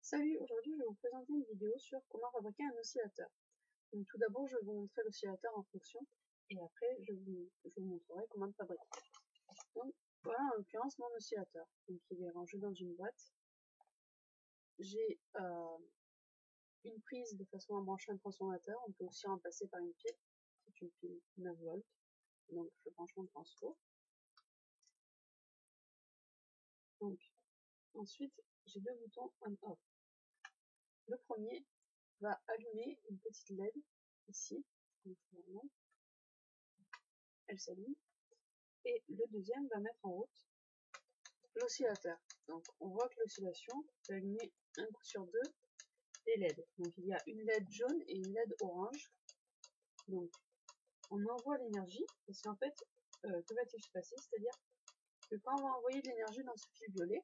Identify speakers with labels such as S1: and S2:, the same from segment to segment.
S1: Salut, aujourd'hui je vais vous présenter une vidéo sur comment fabriquer un oscillateur. Donc, tout d'abord je vais vous montrer l'oscillateur en fonction et après je vous montrerai comment le fabriquer. Donc voilà en l'occurrence mon oscillateur. Donc il est rangé dans une boîte. J'ai une prise de façon à brancher un transformateur. On peut aussi remplacer par une pile. C'est une pile 9 volts. Donc je branche mon transfo. Donc ensuite j'ai deux boutons on-off. Le premier va allumer une petite LED ici. Donc, elle s'allume. Et le deuxième va mettre en route l'oscillateur. Donc on voit que l'oscillation va allumer un coup sur deux les LED. Donc il y a une LED jaune et une LED orange. Donc on envoie l'énergie, parce qu'en fait, que va-t-il se passer? C'est-à-dire que quand on va envoyer de l'énergie dans ce fil violet,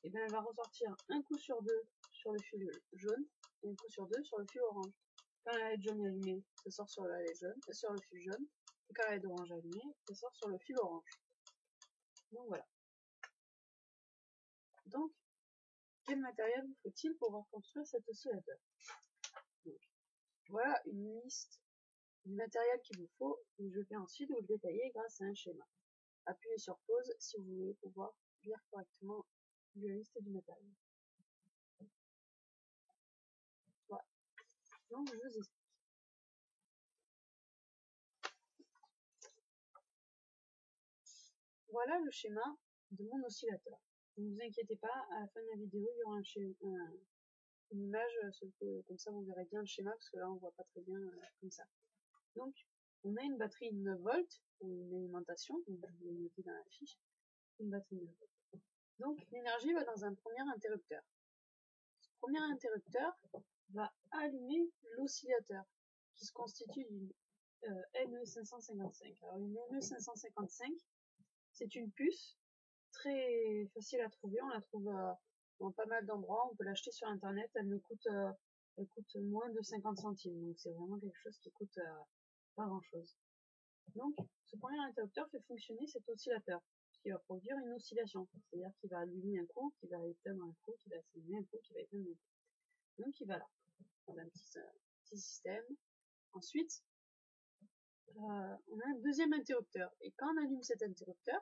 S1: et bien elle va ressortir un coup sur deux sur le fil jaune et un coup sur deux sur le fil orange. Quand la LED jaune est allumée, ça sort sur la LED jaune, sur le fil jaune, et quand la LED orange est allumée, ça sort sur le fil orange. Donc voilà. Donc, quel matériel vous faut-il pour construire cet oscillateur? Donc, voilà une liste du matériel qu'il vous faut, et je vais ensuite vous le détailler grâce à un schéma. Appuyez sur pause si vous voulez pouvoir lire correctement la liste du matériel. Voilà. Donc je vous explique. Voilà le schéma de mon oscillateur. Ne vous inquiétez pas, à la fin de la vidéo, il y aura une image, comme ça vous verrez bien le schéma, parce que là on voit pas très bien comme ça. Donc, on a une batterie 9 volts, ou une alimentation, donc je vous l'ai noté dans la fiche, une batterie 9 volts. Donc, l'énergie va dans un premier interrupteur. Ce premier interrupteur va allumer l'oscillateur, qui se constitue d'une NE555. Alors, une NE555, c'est une puce très facile à trouver, on la trouve dans pas mal d'endroits, on peut l'acheter sur internet, elle coûte moins de 50 centimes, donc c'est vraiment quelque chose qui coûte pas grand chose. Donc, ce premier interrupteur fait fonctionner cet oscillateur, qui va produire une oscillation, c'est-à-dire qu'il va allumer un coup, qui va éteindre un coup, qui va s'allumer un coup, qui va éteindre un coup. Donc, il va là. On a un petit système. Ensuite, on a un deuxième interrupteur. Et quand on allume cet interrupteur,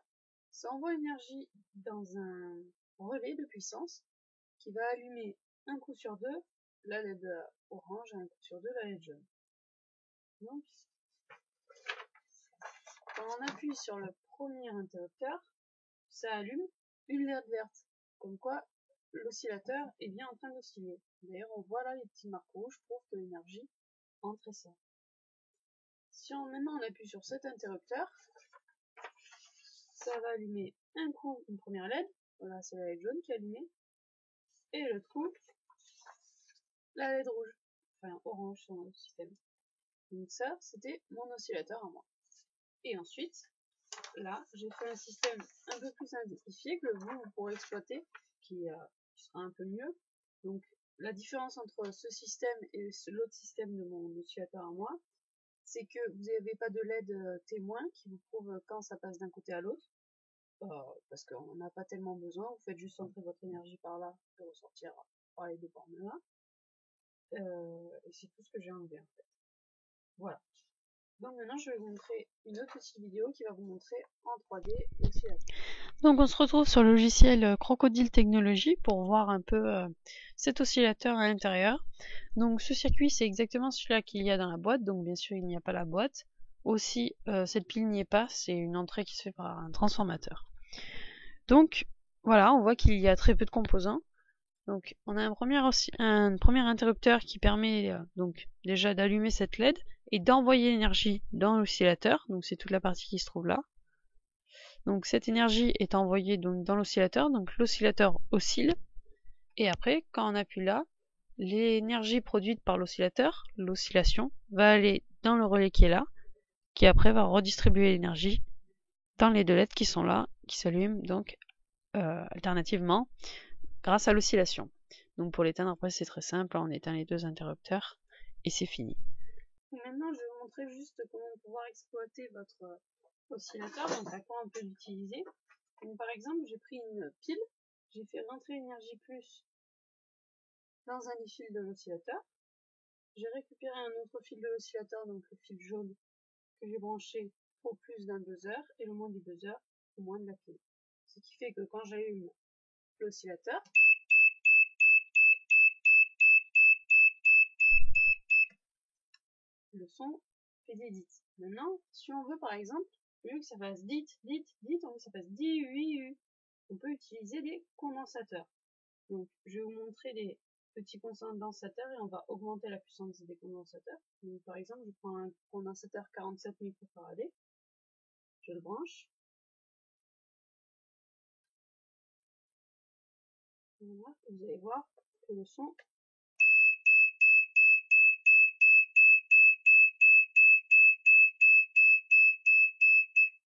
S1: ça envoie l'énergie dans un relais de puissance qui va allumer un coup sur deux la LED orange et un coup sur deux la LED jaune. Donc, quand on appuie sur le premier interrupteur, ça allume une LED verte, comme quoi l'oscillateur est bien en train d'osciller. D'ailleurs, on voit là les petits marques rouges pour que l'énergie entre et sort. Si maintenant on appuie sur cet interrupteur, ça va allumer un coup une première LED, voilà c'est la LED jaune qui est allumée, et l'autre coup la LED rouge, enfin orange sur notre système. Donc ça c'était mon oscillateur à moi. Et ensuite, là j'ai fait un système un peu plus simplifié que vous pourrez exploiter, qui sera un peu mieux. Donc la différence entre ce système et l'autre système de mon oscillateur à moi, c'est que vous n'avez pas de LED témoin qui vous prouve quand ça passe d'un côté à l'autre, parce qu'on n'a pas tellement besoin, vous faites juste entrer votre énergie par là et ressortir par les deux bornes là. Et c'est tout ce que j'ai enlevé en fait. Voilà. Donc maintenant je vais vous montrer une autre petite vidéo qui va vous montrer en 3D l'oscillateur.
S2: Donc on se retrouve sur le logiciel Crocodile Technologies pour voir un peu cet oscillateur à l'intérieur. Donc ce circuit c'est exactement celui-là qu'il y a dans la boîte, donc bien sûr il n'y a pas la boîte. Aussi cette pile n'y est pas, c'est une entrée qui se fait par un transformateur. Donc voilà, on voit qu'il y a très peu de composants. Donc on a un premier interrupteur qui permet donc déjà d'allumer cette LED et d'envoyer l'énergie dans l'oscillateur, donc c'est toute la partie qui se trouve là. Donc cette énergie est envoyée donc dans l'oscillateur, donc l'oscillateur oscille, et après quand on appuie là, l'énergie produite par l'oscillateur, l'oscillation, va aller dans le relais qui est là, qui après va redistribuer l'énergie dans les deux LED qui sont là, qui s'allument donc alternativement grâce à l'oscillation. Donc pour l'éteindre après c'est très simple, on éteint les deux interrupteurs et c'est fini.
S1: Maintenant je vais vous montrer juste comment pouvoir exploiter votre oscillateur, donc à quoi on peut l'utiliser. Donc par exemple j'ai pris une pile, j'ai fait rentrer l'énergie plus dans un des fils de l'oscillateur. J'ai récupéré un autre fil de l'oscillateur, donc le fil jaune, que j'ai branché au plus d'un buzzer et le moins du buzzer au moins de la clé. Ce qui fait que quand j'allume l'oscillateur, le son fait des dits. Maintenant, si on veut par exemple, au lieu que ça fasse dit, dit, dit, on veut que ça fasse di, ui, on peut utiliser des condensateurs. Donc, je vais vous montrer les petits condensateurs et on va augmenter la puissance des condensateurs. Donc, par exemple, je prends un condensateur 47 microfarad, je le branche. Voilà, vous allez voir que le son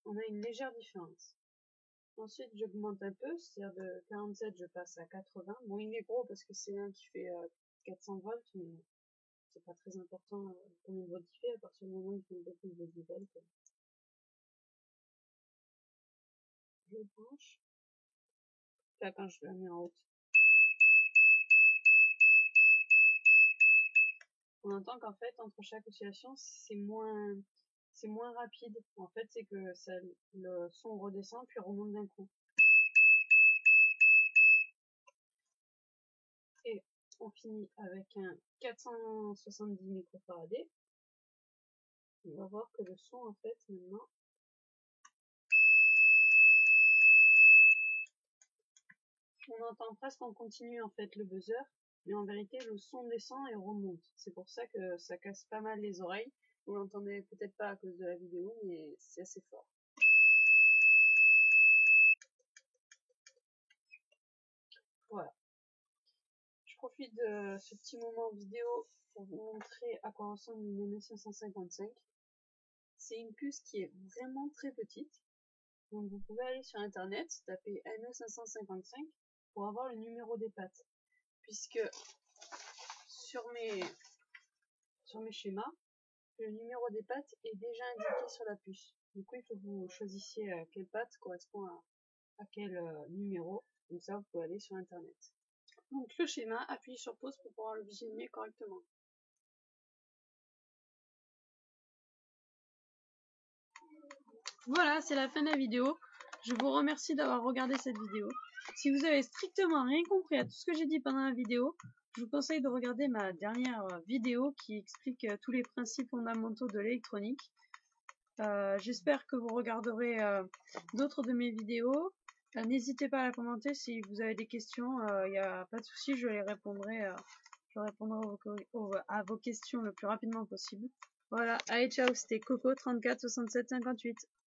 S1: on a une légère différence. Ensuite, j'augmente un peu, c'est-à-dire de 47, je passe à 80. Bon, il est gros parce que c'est un qui fait 400 volts, mais c'est pas très important combien de volts il fait à partir du moment où il fait un peu plus de 10 volts. Je le branche. Là, quand je la mets en haute, on entend qu'en fait, entre chaque oscillation, c'est moins rapide. En fait, c'est que ça, le son redescend puis remonte d'un coup. Et on finit avec un 470 microfarad. On va voir que le son, en fait, maintenant, on entend presque en continu, en fait, le buzzer. Mais en vérité, le son descend et remonte. C'est pour ça que ça casse pas mal les oreilles. Vous l'entendez peut-être pas à cause de la vidéo, mais c'est assez fort. Voilà. Je profite de ce petit moment vidéo pour vous montrer à quoi ressemble une ME555. C'est une puce qui est vraiment très petite. Donc vous pouvez aller sur internet, taper ME555 pour avoir le numéro des pattes. Puisque sur mes schémas, le numéro des pattes est déjà indiqué sur la puce. Du coup, il faut que vous choisissiez quelle patte correspond à quel numéro. Donc ça, vous pouvez aller sur internet. Donc le schéma, appuyez sur pause pour pouvoir le visionner correctement. Voilà, c'est la fin de la vidéo. Je vous remercie d'avoir regardé cette vidéo. Si vous avez strictement rien compris à tout ce que j'ai dit pendant la vidéo, je vous conseille de regarder ma dernière vidéo qui explique tous les principes fondamentaux de l'électronique. J'espère que vous regarderez d'autres de mes vidéos. N'hésitez pas à la commenter si vous avez des questions. Il n'y a pas de souci, je répondrai à vos questions le plus rapidement possible. Voilà, allez ciao, c'était Coco 34 67 58.